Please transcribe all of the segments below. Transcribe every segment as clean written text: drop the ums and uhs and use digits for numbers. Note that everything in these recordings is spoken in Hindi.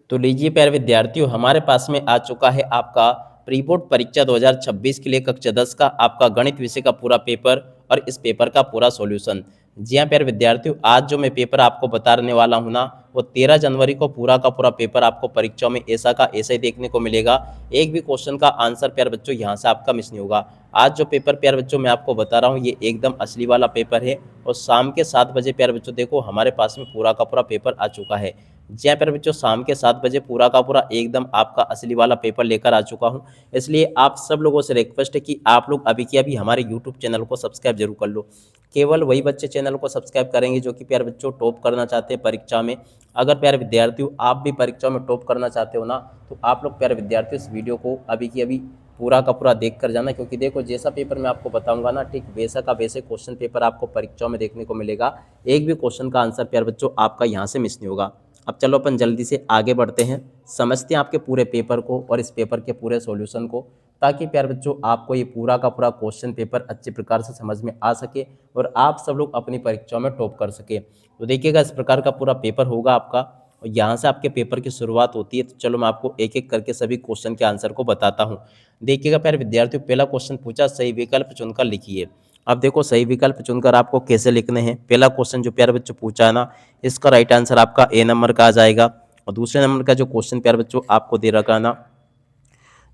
तो लीजिए प्यारे विद्यार्थियों, हमारे पास में आ चुका है आपका प्री बोर्ड परीक्षा 2026 के लिए कक्षा 10 का आपका गणित विषय का पूरा पेपर और इस पेपर का पूरा सॉल्यूशन। जी हाँ प्यारे विद्यार्थियों, आज जो मैं पेपर आपको बताने वाला हूँ ना, वो 13 जनवरी को पूरा का पूरा पेपर आपको परीक्षा में ऐसा का ऐसा ही देखने को मिलेगा। एक भी क्वेश्चन का आंसर प्यारे बच्चों यहाँ से आपका मिस नहीं होगा। आज जो पेपर प्यारे बच्चों मैं आपको बता रहा हूँ, ये एकदम असली वाला पेपर है और शाम के 7 बजे प्यारे बच्चों देखो हमारे पास में पूरा का पूरा पेपर आ चुका है। जी हाँ प्यारे बच्चों, शाम के 7 बजे पूरा का पूरा एकदम आपका असली वाला पेपर लेकर आ चुका हूँ। इसलिए आप सब लोगों से रिक्वेस्ट है कि आप लोग अभी के अभी हमारे यूट्यूब चैनल को सब्सक्राइब जरूर कर लो। केवल वही बच्चे चैनल को सब्सक्राइब करेंगे जो कि प्यारे बच्चों टॉप करना चाहते हैं परीक्षा में। अगर प्यारे विद्यार्थियों आप भी परीक्षा में टॉप करना चाहते हो ना, तो आप लोग प्यारे विद्यार्थियों इस वीडियो को अभी की अभी पूरा का पूरा देख कर जाना, क्योंकि देखो जैसा पेपर मैं आपको बताऊंगा ना, ठीक वैसा का वैसे क्वेश्चन पेपर आपको परीक्षाओं में देखने को मिलेगा। एक भी क्वेश्चन का आंसर प्यारे बच्चों आपका यहाँ से मिस नहीं होगा। अब चलो अपन जल्दी से आगे बढ़ते हैं, समझते हैं आपके पूरे पेपर को और इस पेपर के पूरे सॉल्यूशन को, ताकि प्यारे बच्चों आपको ये पूरा का पूरा क्वेश्चन पेपर अच्छे प्रकार से समझ में आ सके और आप सब लोग अपनी परीक्षाओं में टॉप कर सके। तो देखिएगा इस प्रकार का पूरा पेपर होगा आपका और यहाँ से आपके पेपर की शुरुआत होती है। तो चलो मैं आपको एक एक करके सभी क्वेश्चन के आंसर को बताता हूँ। देखिएगा प्यारे विद्यार्थियों, पहला क्वेश्चन पूछा, सही विकल्प चुनकर लिखिए। अब देखो सही विकल्प चुनकर आपको कैसे लिखने हैं। पहला क्वेश्चन जो प्यारे बच्चों पूछा है ना, इसका राइट आंसर आपका ए नंबर का आ जाएगा। और दूसरे नंबर का जो क्वेश्चन प्यारे बच्चों आपको दे रखा है ना,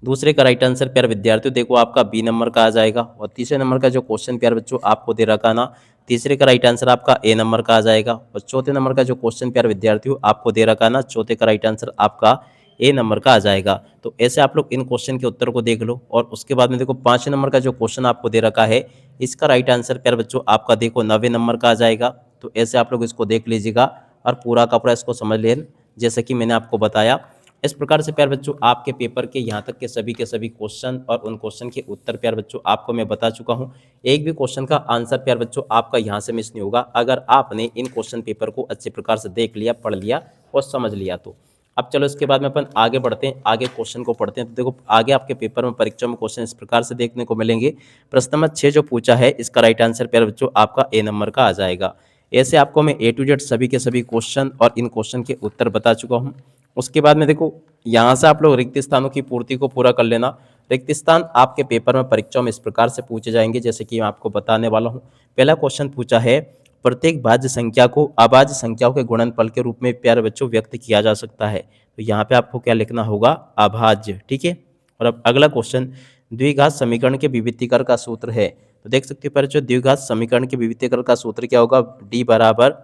दूसरे का राइट आंसर प्यारे विद्यार्थियों देखो आपका बी नंबर का आ जाएगा। और तीसरे नंबर का जो क्वेश्चन प्यारे बच्चों आपको दे रखा है ना, तीसरे का राइट आंसर आपका ए नंबर का आ जाएगा। और चौथे नंबर का जो क्वेश्चन प्यारे विद्यार्थियों आपको दे रखा है ना, चौथे का राइट आंसर आपका ए नंबर का आ जाएगा। तो ऐसे आप लोग इन क्वेश्चन के उत्तर को देख लो। और उसके बाद में देखो पांचवें नंबर का जो क्वेश्चन आपको दे रखा है, इसका राइट आंसर प्यारे बच्चों आपका देखो 90 नंबर का आ जाएगा। तो ऐसे आप लोग इसको देख लीजिएगा और पूरा का पूरा इसको समझ लें, जैसे कि मैंने आपको बताया। इस प्रकार से प्यारे बच्चों आपके पेपर के यहाँ तक के सभी क्वेश्चन और उन क्वेश्चन के उत्तर प्यारे बच्चों आपको मैं बता चुका हूँ। एक भी क्वेश्चन का आंसर प्यारे बच्चों आपका यहाँ से मिस नहीं होगा, अगर आपने इन क्वेश्चन पेपर को अच्छे प्रकार से देख लिया, पढ़ लिया और समझ लिया तो। अब चलो इसके बाद में अपन आगे बढ़ते हैं, आगे क्वेश्चन को पढ़ते हैं। तो देखो आगे आपके पेपर में परीक्षा में क्वेश्चन इस प्रकार से देखने को मिलेंगे। प्रश्न नंबर 6 जो पूछा है, इसका राइट आंसर प्यारे बच्चों आपका ए नंबर का आ जाएगा। ऐसे आपको मैं ए टू जेड सभी के सभी क्वेश्चन और इन क्वेश्चन के उत्तर बता चुका हूँ। उसके बाद में देखो यहाँ से आप लोग रिक्त स्थानों की पूर्ति को पूरा कर लेना। रिक्त स्थान आपके पेपर में परीक्षाओं में इस प्रकार से पूछे जाएंगे, जैसे कि मैं आपको बताने वाला हूँ। पहला क्वेश्चन पूछा है, प्रत्येक भाज्य संख्या को अभाज्य संख्याओं के गुणनफल के रूप में प्यारे बच्चों व्यक्त किया जा सकता है। तो यहाँ पे आपको क्या लिखना होगा, अभाज्य, ठीक है। और अब अगला क्वेश्चन, द्विघात समीकरण के विविधीकरण का सूत्र है। तो देख सकते हो बच्चों, द्विघात समीकरण के विविधीकरण का सूत्र क्या होगा, डी बराबर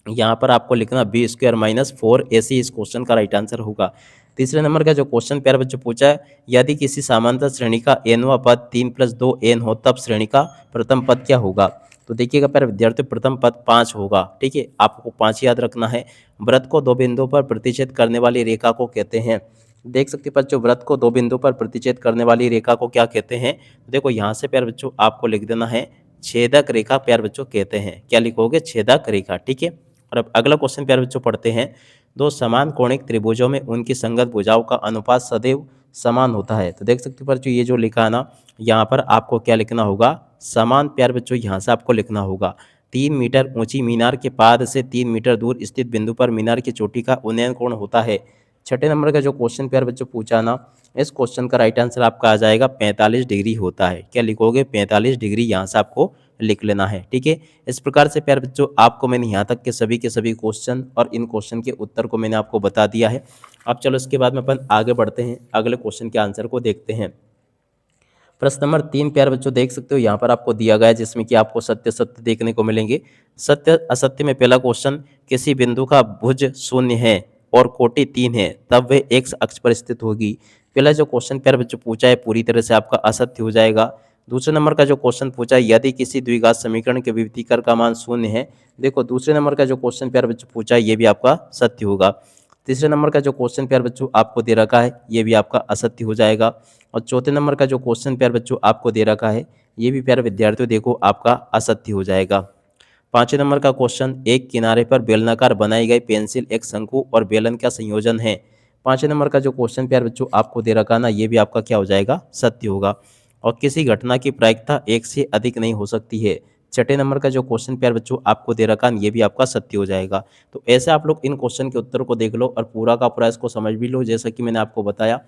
यहाँ पर आपको लिखना बी स्क्वायर माइनस 4 ऐसे इस क्वेश्चन का राइट आंसर होगा। तीसरे नंबर का जो क्वेश्चन प्यारे बच्चों पूछा है, यदि किसी समांतर श्रेणी का nवां पद 3 + 2n हो, तब श्रेणी का प्रथम पद क्या होगा। तो देखिएगा प्यारे विद्यार्थियों, प्रथम पद 5 होगा, ठीक है। आपको 5 याद रखना है। वृत्त को दो बिंदुओं पर प्रतिच्छेद करने वाली रेखा को कहते हैं। देख सकते हैं बच्चों, वृत्त को दो बिंदुओं पर प्रतिच्छेद करने वाली रेखा को क्या कहते हैं। देखो यहाँ से प्यारे बच्चों आपको लिख देना है छेदक रेखा प्यारे बच्चों कहते हैं। क्या लिखोगे, छेदक रेखा, ठीक है। और अब अगला क्वेश्चन प्यारे बच्चों पढ़ते हैं, दो समान कोणिक त्रिभुजों में उनकी संगत भुजाओं का अनुपात सदैव समान होता है। तो देख सकते हो बच्चों, ये जो लिखा है ना, यहाँ पर आपको क्या लिखना होगा, समान प्यारे बच्चों यहाँ से आपको लिखना होगा। 3 मीटर ऊंची मीनार के पाद से 3 मीटर दूर स्थित बिंदु पर मीनार की चोटी का उन्नयन कोण होता है। छठे नंबर का जो क्वेश्चन प्यारे बच्चों पूछा ना, इस क्वेश्चन का राइट आंसर आपका आ जाएगा 45 डिग्री होता है। क्या लिखोगे, 45 डिग्री यहाँ से आपको लिख लेना है, ठीक है। इस प्रकार से प्यारे बच्चों आपको मैंने यहाँ तक के सभी क्वेश्चन और इन क्वेश्चन के उत्तर को मैंने आपको बता दिया है। अब चलो इसके बाद में अपन आगे बढ़ते हैं, अगले क्वेश्चन के आंसर को देखते हैं। प्रश्न नंबर 3 प्यारे बच्चों देख सकते हो, यहाँ पर आपको दिया गया है, जिसमें कि आपको सत्य सत्य देखने को मिलेंगे। सत्य असत्य में पहला क्वेश्चन, किसी बिंदु का भुज 0 है और कोटि 3 है, तब वह एक्स अक्ष पर स्थित होगी। पहला जो क्वेश्चन प्यारे बच्चों पूछा है, पूरी तरह से आपका असत्य हो जाएगा। दूसरे नंबर का जो क्वेश्चन पूछा है, यदि किसी द्विघात समीकरण के विविधीकरण का मान 0 है। देखो दूसरे नंबर का जो क्वेश्चन प्यारे बच्चों पूछा है, ये भी आपका सत्य होगा। तीसरे नंबर का जो क्वेश्चन प्यारे बच्चों आपको दे रखा है, ये भी आपका असत्य हो जाएगा। और चौथे नंबर का जो क्वेश्चन प्यारे बच्चों आपको दे रखा है, ये भी प्यारे विद्यार्थियों देखो आपका असत्य हो जाएगा। पांचवें नंबर का क्वेश्चन, एक किनारे पर बेलनाकार बनाई गई पेंसिल एक शंकु और बेलन का संयोजन है। पांचवें नंबर का जो क्वेश्चन प्यारे बच्चों आपको दे रखा ना, ये भी आपका क्या हो जाएगा, सत्य होगा। और किसी घटना की प्रायिकता 1 से अधिक नहीं हो सकती है, छठे नंबर का जो क्वेश्चन प्यारे बच्चों आपको दे रखा है ये भी आपका सत्य हो जाएगा। तो ऐसे आप लोग इन क्वेश्चन के उत्तर को देख लो और पूरा का पूरा इसको समझ भी लो जैसा कि मैंने आपको बताया।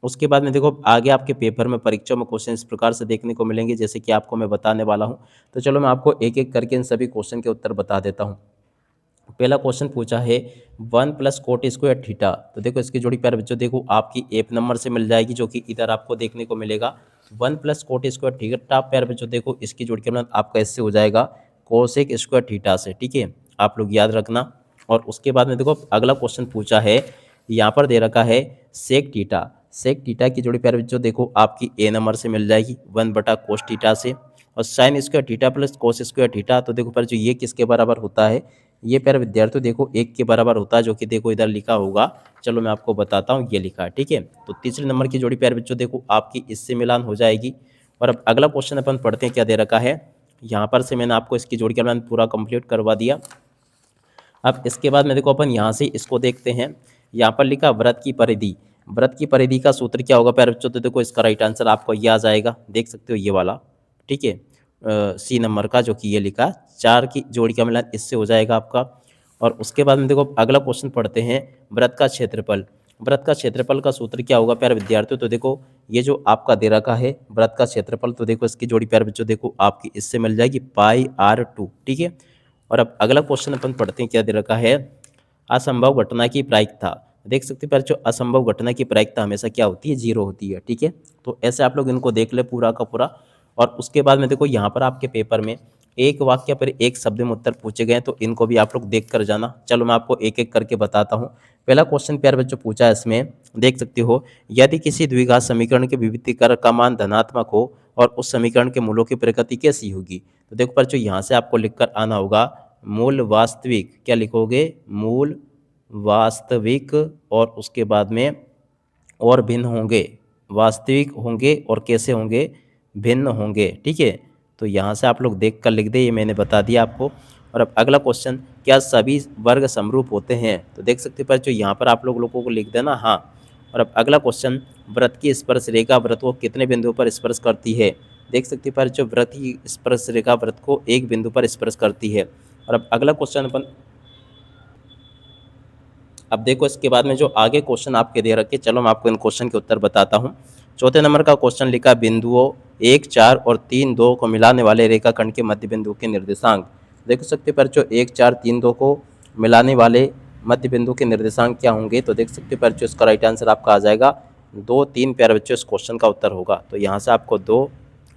उसके बाद में देखो आगे आपके पेपर में परीक्षा में क्वेश्चन इस प्रकार से देखने को मिलेंगे जैसे कि आपको मैं बताने वाला हूँ। तो चलो मैं आपको एक एक करके इन सभी क्वेश्चन के उत्तर बता देता हूँ। पहला क्वेश्चन पूछा है 1 + cot² थीटा। तो देखो इसकी जोड़ी प्यारे बच्चों देखो आपकी एक नंबर से मिल जाएगी जो कि इधर आपको देखने को मिलेगा 1 + cot² थीटा। प्यारे बच्चों देखो इसकी जोड़ी के मतलब आपका इससे हो जाएगा cos² थीटा से। ठीक है, आप लोग याद रखना। और उसके बाद में देखो अगला क्वेश्चन पूछा है, यहाँ पर दे रखा है सेक थीटा। सेक थीटा की जोड़ी प्यारे बच्चों देखो आपकी ए नंबर से मिल जाएगी 1/cos थीटा से। और sin² थीटा + cos² थीटा। तो देखो पर जो ये किसके बराबर होता है, ये प्यारे विद्यार्थियों देखो 1 के बराबर होता है जो कि देखो इधर लिखा होगा। चलो मैं आपको बताता हूँ, ये लिखा है। ठीक है, तो तीसरे नंबर की जोड़ी प्यारे बच्चों देखो आपकी इससे मिलान हो जाएगी। और अब अगला क्वेश्चन अपन पढ़ते हैं क्या दे रखा है। यहाँ पर से मैंने आपको इसकी जोड़ी का मिलान पूरा कंप्लीट करवा दिया। अब इसके बाद में देखो अपन यहाँ से इसको देखते हैं। यहाँ पर लिखा वृत्त की परिधि। वृत्त की परिधि का सूत्र क्या होगा प्यारे बच्चों, तो देखो इसका राइट आंसर आपको ये आ जाएगा, देख सकते हो ये वाला। ठीक है, सी नंबर का जो कि ये लिखा 4 की जोड़ी का मिलान इससे हो जाएगा आपका। और उसके बाद में देखो अगला क्वेश्चन पढ़ते हैं, वृत्त का क्षेत्रफल। वृत्त का क्षेत्रफल का सूत्र क्या होगा प्यारे विद्यार्थियों, तो देखो ये जो आपका दे रखा है वृत्त का क्षेत्रफल, तो देखो इसकी जोड़ी प्यारे बच्चों देखो आपकी इससे मिल जाएगी πr2। ठीक है, और अब अगला क्वेश्चन अपन पढ़ते हैं क्या दे रखा है, असंभव घटना की प्रायिकता। देख सकते हैं जो असंभव घटना की प्रायिकता हमेशा क्या होती है, 0 होती है। ठीक है, तो ऐसे आप लोग इनको देख ले पूरा का पूरा। और उसके बाद में देखो यहाँ पर आपके पेपर में एक वाक्य पर एक शब्द में उत्तर पूछे गए, तो इनको भी आप लोग देख कर जाना। चलो मैं आपको एक एक करके बताता हूँ। पहला क्वेश्चन प्यारे बच्चों पूछा है, इसमें देख सकते हो, यदि किसी द्विघात समीकरण के विभक्तीकारक का मान धनात्मक हो और उस समीकरण के मूलों की प्रकृति कैसी होगी। तो देखो बच्चों यहाँ से आपको लिख कर आना होगा मूल वास्तविक, क्या लिखोगे, मूल वास्तविक, और उसके बाद में और भिन्न होंगे। वास्तविक होंगे और कैसे होंगे, भिन्न होंगे। ठीक है, तो यहाँ से आप लोग देख कर लिख दे, ये मैंने बता दिया आपको। और अब अगला क्वेश्चन, क्या सभी वर्ग समरूप होते हैं। तो देख सकते हैं पर जो यहाँ पर आप लोगों को लिख देना हाँ। और अब अगला क्वेश्चन, वृत्त की स्पर्श रेखा वृत्त को कितने बिंदुओं पर स्पर्श करती है। देख सकते हैं पर जो वृत्त की स्पर्श रेखा वृत्त को एक बिंदु पर स्पर्श करती है। और अब अगला क्वेश्चन अपन, अब देखो इसके बाद में जो आगे क्वेश्चन आपके दे रखे, चलो मैं आपको इन क्वेश्चन के उत्तर बताता हूँ। चौथे नंबर का क्वेश्चन लिखा, बिंदुओं 1, 4 और 3, 2 को मिलाने वाले रेखाखंड के मध्य बिंदु के निर्देशांक। देख सकते पर जो 1, 4, 3, 2 को मिलाने वाले मध्य बिंदु के निर्देशांक क्या होंगे। तो देख सकते पर जो इसका राइट आंसर आपका आ जाएगा 2, 3। प्यारे बच्चों इस क्वेश्चन का उत्तर होगा, तो यहाँ से आपको 2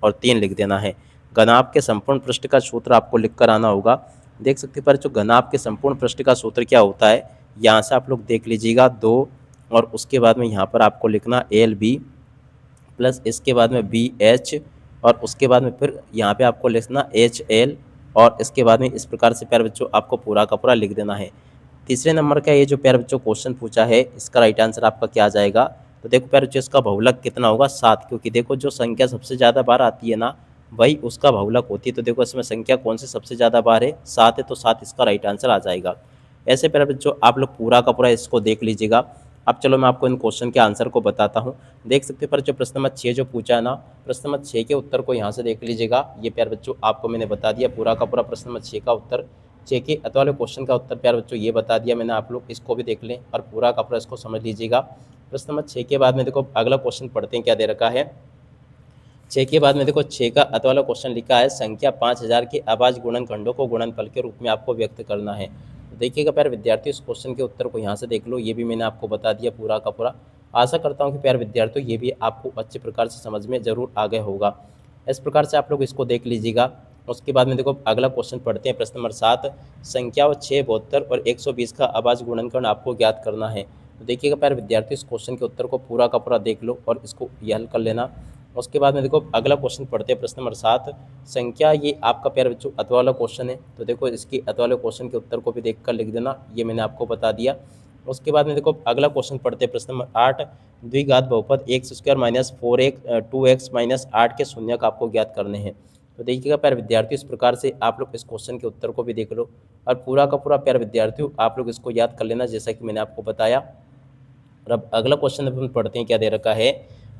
और 3 लिख देना है। घनाभ के संपूर्ण पृष्ठ का सूत्र आपको लिख कर आना होगा। देख सकते पर जो घनाभ के संपूर्ण पृष्ठ का सूत्र क्या होता है, यहाँ से आप लोग देख लीजिएगा 2, और उसके बाद में यहाँ पर आपको लिखना LB प्लस इसके बाद में BH, और उसके बाद में फिर यहाँ पे आपको लिखना HL, और इसके बाद में इस प्रकार से प्यारे बच्चों आपको पूरा का पूरा लिख देना है। तीसरे नंबर का ये जो प्यारे बच्चों क्वेश्चन पूछा है, इसका राइट आंसर आपका क्या आ जाएगा। तो देखो प्यारे बच्चों इसका बहुलक कितना होगा, 7, क्योंकि देखो जो संख्या सबसे ज़्यादा बार आती है ना वही उसका बहुलक होती है। तो देखो इसमें संख्या कौन सी सबसे ज़्यादा बार है, 7 है, तो 7 इसका राइट आंसर आ जाएगा। ऐसे प्यारे बच्चों आप लोग पूरा का पूरा इसको देख लीजिएगा। अब चलो मैं आपको इन क्वेश्चन के आंसर को बताता हूँ। देख सकते हैं पर जो प्रश्न नंबर 6 जो पूछा है ना, प्रश्न नंबर 6 के उत्तर को यहाँ से देख लीजिएगा। ये प्यारे बच्चों आपको मैंने बता दिया पूरा का पूरा प्रश्न नंबर 6 का उत्तर। 6 के अत वाले क्वेश्चन का उत्तर प्यारे बच्चों ये बता दिया मैंने, आप लोग इसको भी देख लें और पूरा का पूरा इसको समझ लीजिएगा। प्रश्न नंबर 6 के बाद में देखो अगला क्वेश्चन पढ़ते हैं क्या दे रखा है। 6 के बाद में देखो 6 का अत वाला क्वेश्चन लिखा है, संख्या 5000 के अभाज्य गुणनखंडों को गुणनफल के रूप में आपको व्यक्त करना है। तो देखिएगा प्यारे विद्यार्थियों इस क्वेश्चन के उत्तर को यहाँ से देख लो, ये भी मैंने आपको बता दिया पूरा का पूरा। आशा करता हूँ कि प्यारे विद्यार्थियों ये भी आपको अच्छे प्रकार से समझ में जरूर आ गया होगा। इस प्रकार से आप लोग इसको देख लीजिएगा। उसके बाद में देखो अगला क्वेश्चन पढ़ते हैं, प्रश्न नंबर 7, संख्याओं 6, 72 और 120 का अभाज्य गुणनखंड आपको ज्ञात करना है। तो देखिएगा प्यारे विद्यार्थियों इस क्वेश्चन के उत्तर को पूरा का पूरा देख लो और इसको ये हल कर लेना। उसके बाद में देखो अगला क्वेश्चन पढ़ते हैं, प्रश्न नंबर 7, संख्या, ये आपका प्यारे बच्चों अत वाला क्वेश्चन है। तो देखो इसकी अत वाले क्वेश्चन के उत्तर को भी देख कर लिख देना, ये मैंने आपको बता दिया। उसके बाद में देखो अगला क्वेश्चन पढ़ते हैं, प्रश्न नंबर 8, द्विघात बहुपद x² - 4x 2x - 8 के शून्यक आपको ज्ञात करने हैं। तो देखिएगा प्यारे विद्यार्थियों इस प्रकार से आप लोग इस क्वेश्चन के उत्तर को भी देख लो और पूरा का पूरा प्यारे विद्यार्थियों आप लोग इसको याद कर लेना जैसा कि मैंने आपको बताया। और अब अगला क्वेश्चन अपन पढ़ते हैं क्या दे रखा है।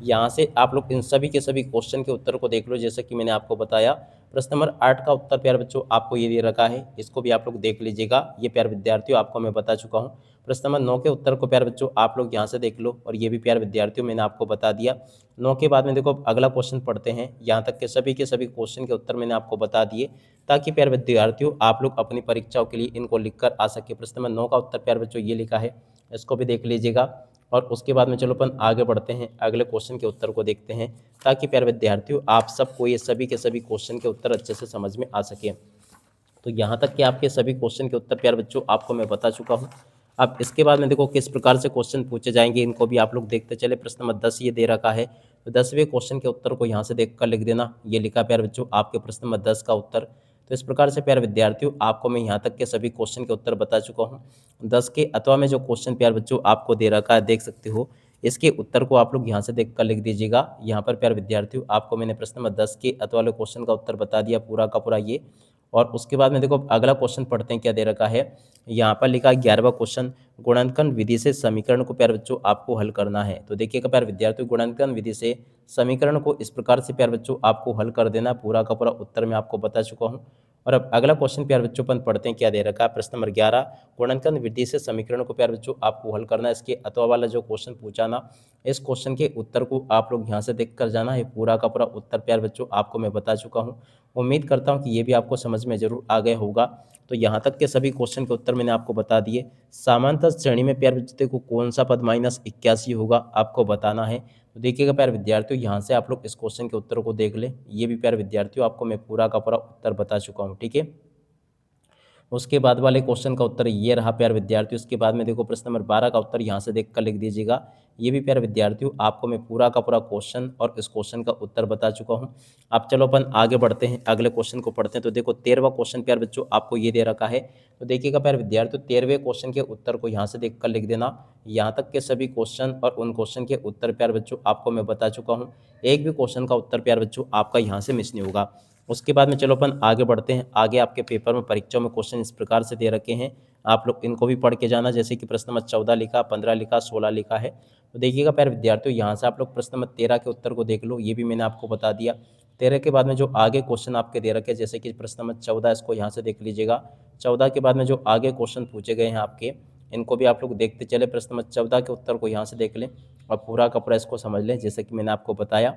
यहाँ से आप लोग इन सभी के सभी क्वेश्चन के उत्तर को देख लो जैसे कि मैंने आपको बताया। प्रश्न नंबर 8 का उत्तर प्यारे बच्चों आपको ये दे रखा है, इसको भी आप लोग देख लीजिएगा। ये प्यारे विद्यार्थियों आपको मैं बता चुका हूँ। प्रश्न नंबर 9 के उत्तर को प्यारे बच्चों आप लोग यहाँ से देख लो, और ये भी प्यारे विद्यार्थियों मैंने आपको बता दिया। 9 के बाद में देखो अगला क्वेश्चन पढ़ते हैं। यहाँ तक के सभी क्वेश्चन के उत्तर मैंने आपको बता दिए, ताकि प्यारे विद्यार्थियों आप लोग अपनी परीक्षाओं के लिए इनको लिखकर आ सके। प्रश्न नंबर 9 का उत्तर प्यारे बच्चों ये लिखा है, इसको भी देख लीजिएगा। और उसके बाद में चलो अपन आगे बढ़ते हैं, अगले क्वेश्चन के उत्तर को देखते हैं, ताकि प्यारे विद्यार्थियों आप सबको ये सभी के सभी क्वेश्चन के उत्तर अच्छे से समझ में आ सके। तो यहाँ तक कि आपके सभी क्वेश्चन के उत्तर प्यारे बच्चों आपको मैं बता चुका हूँ। अब इसके बाद में देखो किस प्रकार से क्वेश्चन पूछे जाएंगे, इनको भी आप लोग देखते चले। प्रश्न नंबर 10 ये दे रखा है, तो 10वें क्वेश्चन के उत्तर को यहाँ से देख कर लिख देना। ये लिखा प्यारे बच्चों आपके प्रश्न नंबर 10 का उत्तर। तो इस प्रकार से प्यारे विद्यार्थियों आपको मैं यहाँ तक के सभी क्वेश्चन के उत्तर बता चुका हूँ। 10 के अथवा में जो क्वेश्चन प्यारे बच्चों आपको दे रखा है देख सकते हो, इसके उत्तर को आप लोग यहाँ से देख कर लिख दीजिएगा। यहाँ पर प्यारे विद्यार्थियों आपको मैंने प्रश्न नंबर 10 के अथवा वाले क्वेश्चन का उत्तर बता दिया पूरा का पूरा ये। और उसके बाद में देखो अगला क्वेश्चन पढ़ते हैं, क्या दे रखा है। यहाँ पर लिखा 11वां क्वेश्चन, गुणनखंड विधि से समीकरण को प्यारे बच्चों आपको हल करना है। तो देखिएगा प्यारे विद्यार्थियों, गुणनखंड विधि से समीकरण को इस प्रकार से प्यारे बच्चों आपको हल कर देना। पूरा का पूरा उत्तर मैं आपको बता चुका हूँ। और अब अगला क्वेश्चन प्यारे बच्चों अपन पढ़ते हैं, क्या दे रखा है। प्रश्न नंबर 11, गुणनखंड विधि से समीकरण को प्यारे बच्चों आपको हल करना है। इसके अथवा वाला जो क्वेश्चन पूछा ना, इस क्वेश्चन के उत्तर को आप लोग यहाँ से देख कर जाना है। पूरा का पूरा उत्तर प्यारे बच्चों आपको मैं बता चुका हूँ। उम्मीद करता हूँ कि ये भी आपको समझ में जरूर आ गया होगा। तो यहाँ तक के सभी क्वेश्चन के उत्तर मैंने आपको बता दिए। सामान्यतः श्रेणी में प्यारे बच्चों को कौन सा पद -81 होगा आपको बताना है। तो देखिएगा प्यारे विद्यार्थियों, यहाँ से आप लोग इस क्वेश्चन के उत्तर को देख लें। ये भी प्यारे विद्यार्थियों आपको मैं पूरा का पूरा उत्तर बता चुका हूँ, ठीक है। उसके बाद वाले क्वेश्चन का उत्तर ये रहा प्यारे विद्यार्थियों। उसके बाद में देखो प्रश्न नंबर 12 का उत्तर यहाँ से देख कर लिख दीजिएगा। ये भी प्यारे विद्यार्थियों आपको मैं पूरा का पूरा क्वेश्चन और इस क्वेश्चन का उत्तर बता चुका हूँ। अब चलो अपन आगे बढ़ते हैं, अगले क्वेश्चन को पढ़ते हैं। तो देखो 13वां क्वेश्चन प्यारे बच्चों आपको ये दे रखा है। तो देखिएगा प्यारे विद्यार्थियों, 13वें क्वेश्चन के उत्तर को यहाँ से देख कर लिख देना। यहाँ तक के सभी क्वेश्चन और उन क्वेश्चन के उत्तर प्यारे बच्चों आपको मैं बता चुका हूँ। एक भी क्वेश्चन का उत्तर प्यारे बच्चों आपका यहाँ से मिस नहीं होगा। उसके बाद में चलो अपन आगे बढ़ते हैं। आगे आपके पेपर में परीक्षा में क्वेश्चन इस प्रकार से दे रखे हैं, आप लोग इनको भी पढ़ के जाना। जैसे कि प्रश्न नंबर 14 लिखा, 15 लिखा, 16 लिखा है। तो देखिएगा प्यारे विद्यार्थियों, यहाँ से आप लोग प्रश्न नंबर 13 के उत्तर को देख लो। ये भी मैंने आपको बता दिया। 13 के बाद में जो आगे क्वेश्चन आपके दे रखे हैं, जैसे कि प्रश्न नंबर 14, इसको यहाँ से देख लीजिएगा। 14 के बाद में जो आगे क्वेश्चन पूछे गए हैं आपके, इनको भी आप लोग देखते चले। प्रश्न नंबर 14 के उत्तर को यहाँ से देख लें और पूरा का पूरा इसको समझ लें, जैसे कि मैंने आपको बताया।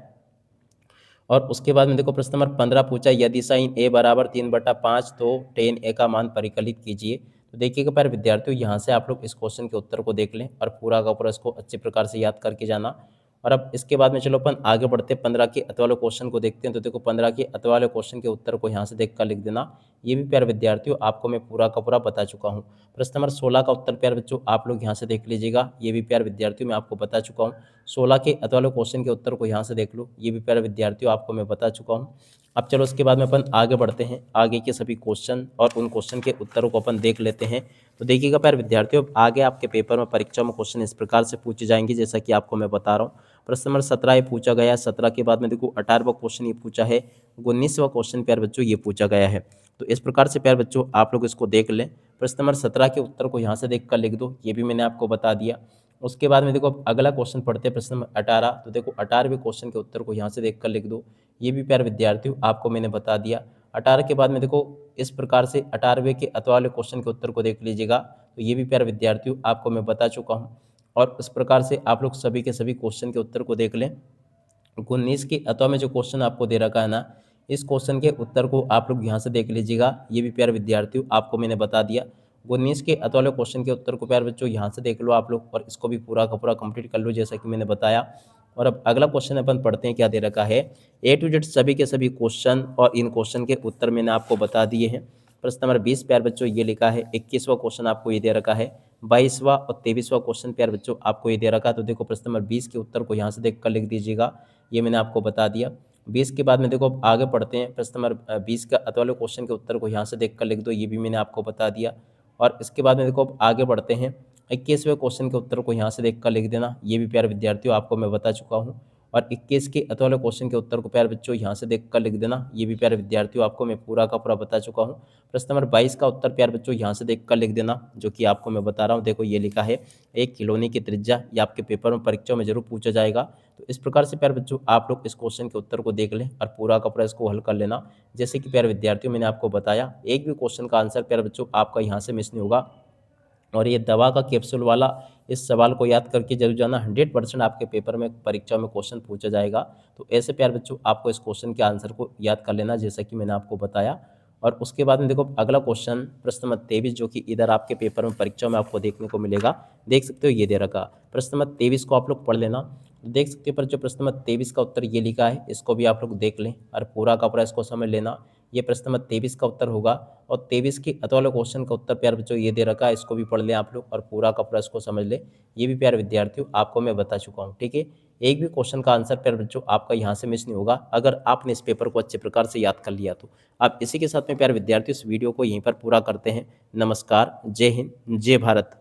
और उसके बाद में देखो प्रश्न नंबर 15 पूछा, यदि साइन a बराबर 3/5 तो tan a का मान परिकलित कीजिए। तो देखिएगा प्यारे विद्यार्थियों, यहाँ से आप लोग इस क्वेश्चन के उत्तर को देख लें और पूरा का पूरा इसको अच्छे प्रकार से याद करके जाना। और अब इसके बाद में चलो अपन आगे बढ़ते 15 के अतः वाले क्वेश्चन को देखते हैं। तो देखो 15 के अतः वाले क्वेश्चन के उत्तर को यहाँ से देख कर लिख देना। ये भी प्यारे विद्यार्थियों आपको मैं पूरा का पूरा बता चुका हूँ। प्रश्न नंबर 16 का उत्तर प्यारे बच्चों आप लोग यहाँ से देख लीजिएगा। ये भी प्यारे विद्यार्थियों मैं आपको बता चुका हूँ। 16 के अतः वाले क्वेश्चन के उत्तर को यहाँ से देख लो। ये भी प्यारे विद्यार्थियों आपको मैं बता चुका हूँ। अब चलो उसके बाद में अपन आगे बढ़ते हैं, आगे के सभी क्वेश्चन और उन क्वेश्चन के उत्तरों को अपन देख लेते हैं। तो देखिएगा प्यारे विद्यार्थियों, आगे आपके पेपर में परीक्षा में क्वेश्चन इस प्रकार से पूछे जाएंगे, जैसा कि आपको मैं बता रहा हूँ। प्रश्न नंबर 17 ये पूछा गया है। 17 के बाद में देखो 18वां क्वेश्चन ये पूछा है। 19वां क्वेश्चन प्यारे बच्चों ये पूछा गया है। तो इस प्रकार से प्यारे बच्चों आप लोग इसको देख लें। प्रश्न नंबर 17 के उत्तर को यहाँ से देख कर लिख दो। ये भी मैंने आपको बता दिया। उसके बाद में देखो अगला क्वेश्चन पढ़ते हैं, प्रश्न नंबर 18। तो देखो 18वें क्वेश्चन के उत्तर को यहाँ से देख कर लिख दो। ये भी प्यारे विद्यार्थियों आपको मैंने बता दिया। 18 के बाद में देखो इस प्रकार से 18वें के अतः वाले क्वेश्चन के उत्तर को देख लीजिएगा। तो ये भी प्यारे विद्यार्थियों आपको मैं बता चुका हूँ। और इस प्रकार से आप लोग सभी के सभी क्वेश्चन के उत्तर को देख लें। 19 के अतः में जो क्वेश्चन आपको दे रखा है ना, इस क्वेश्चन के उत्तर को आप लोग यहाँ से देख लीजिएगा। ये भी प्यारे विद्यार्थियों आपको मैंने बता दिया। 19 के अतः वाले क्वेश्चन के उत्तर को प्यारे बच्चों यहाँ से देख लो आप लोग, और इसको भी पूरा का पूरा कंप्लीट कर लो, जैसा कि मैंने बताया। और अब अगला क्वेश्चन अपन पढ़ते हैं, क्या दे रखा है। A to Z सभी के सभी क्वेश्चन और इन क्वेश्चन के उत्तर मैंने आपको बता दिए हैं। प्रश्न नंबर 20 प्यारे बच्चों ये लिखा है। 21वां क्वेश्चन आपको ये दे रखा है। 22वां और 23वां क्वेश्चन प्यारे बच्चों आपको ये दे रखा है। तो देखो प्रश्न नंबर 20 के उत्तर को यहाँ से देख कर लिख दीजिएगा। ये मैंने आपको बता दिया। 20 के बाद में देखो अब आगे पढ़ते हैं। प्रश्न नंबर 20 का अतः वाले क्वेश्चन के उत्तर को यहाँ से देख कर लिख दो। ये भी मैंने आपको बता दिया। और इसके बाद में देखो अब आगे बढ़ते हैं। 21वें क्वेश्चन के उत्तर को यहाँ से देख कर लिख देना। ये भी प्यारे विद्यार्थियों आपको मैं बता चुका हूँ। और 21 के अतः वाले क्वेश्चन के उत्तर को प्यारे बच्चों यहाँ से देख कर लिख देना। ये भी प्यारे विद्यार्थियों आपको मैं पूरा का पूरा बता चुका हूँ। प्रश्न नंबर 22 का उत्तर प्यारे बच्चों यहाँ से देख कर लिख देना, जो कि आपको मैं बता रहा हूँ। देखो ये लिखा है, एक खिलौने की त्रिज्या। ये आपके पेपर में परीक्षा में जरूर पूछा जाएगा। तो तो इस प्रकार से प्यारे बच्चों आप लोग इस क्वेश्चन के उत्तर को देख लें और पूरा का पूरा इसको हल कर लेना। जैसे कि प्यारे विद्यार्थियों मैंने आपको बताया, एक भी क्वेश्चन का आंसर प्यारे बच्चों आपका यहाँ से मिस नहीं होगा। और ये दवा का कैप्सूल वाला इस सवाल को याद करके जरूर जाना, 100% आपके पेपर में परीक्षा में क्वेश्चन पूछा जाएगा। तो ऐसे प्यारे बच्चों आपको इस क्वेश्चन के आंसर को याद कर लेना, जैसा कि मैंने आपको बताया। और उसके बाद में देखो अगला क्वेश्चन प्रश्न नंबर 23, जो कि इधर आपके पेपर में परीक्षा में आपको देखने को मिलेगा। देख सकते हो ये दे रखा प्रश्न नंबर 23 को आप लोग पढ़ लेना। तो देख सकते हो पर जो प्रश्न नंबर 23 का उत्तर ये लिखा है, इसको भी आप लोग देख लें और पूरा का पूरा इसको समझ लेना। ये प्रश्न नंबर 23 का उत्तर होगा। और 23 के वाले क्वेश्चन का उत्तर प्यारे बच्चों ये दे रखा है, इसको भी पढ़ लें आप लोग और पूरा का पूरा इसको समझ लें। ये भी प्यारे विद्यार्थियों आपको मैं बता चुका हूँ, ठीक है। एक भी क्वेश्चन का आंसर प्यारे बच्चों आपका यहाँ से मिस नहीं होगा, अगर आपने इस पेपर को अच्छे प्रकार से याद कर लिया तो। आप इसी के साथ में प्यारे विद्यार्थियों इस वीडियो को यहीं पर पूरा करते हैं। नमस्कार, जय हिंद, जय भारत।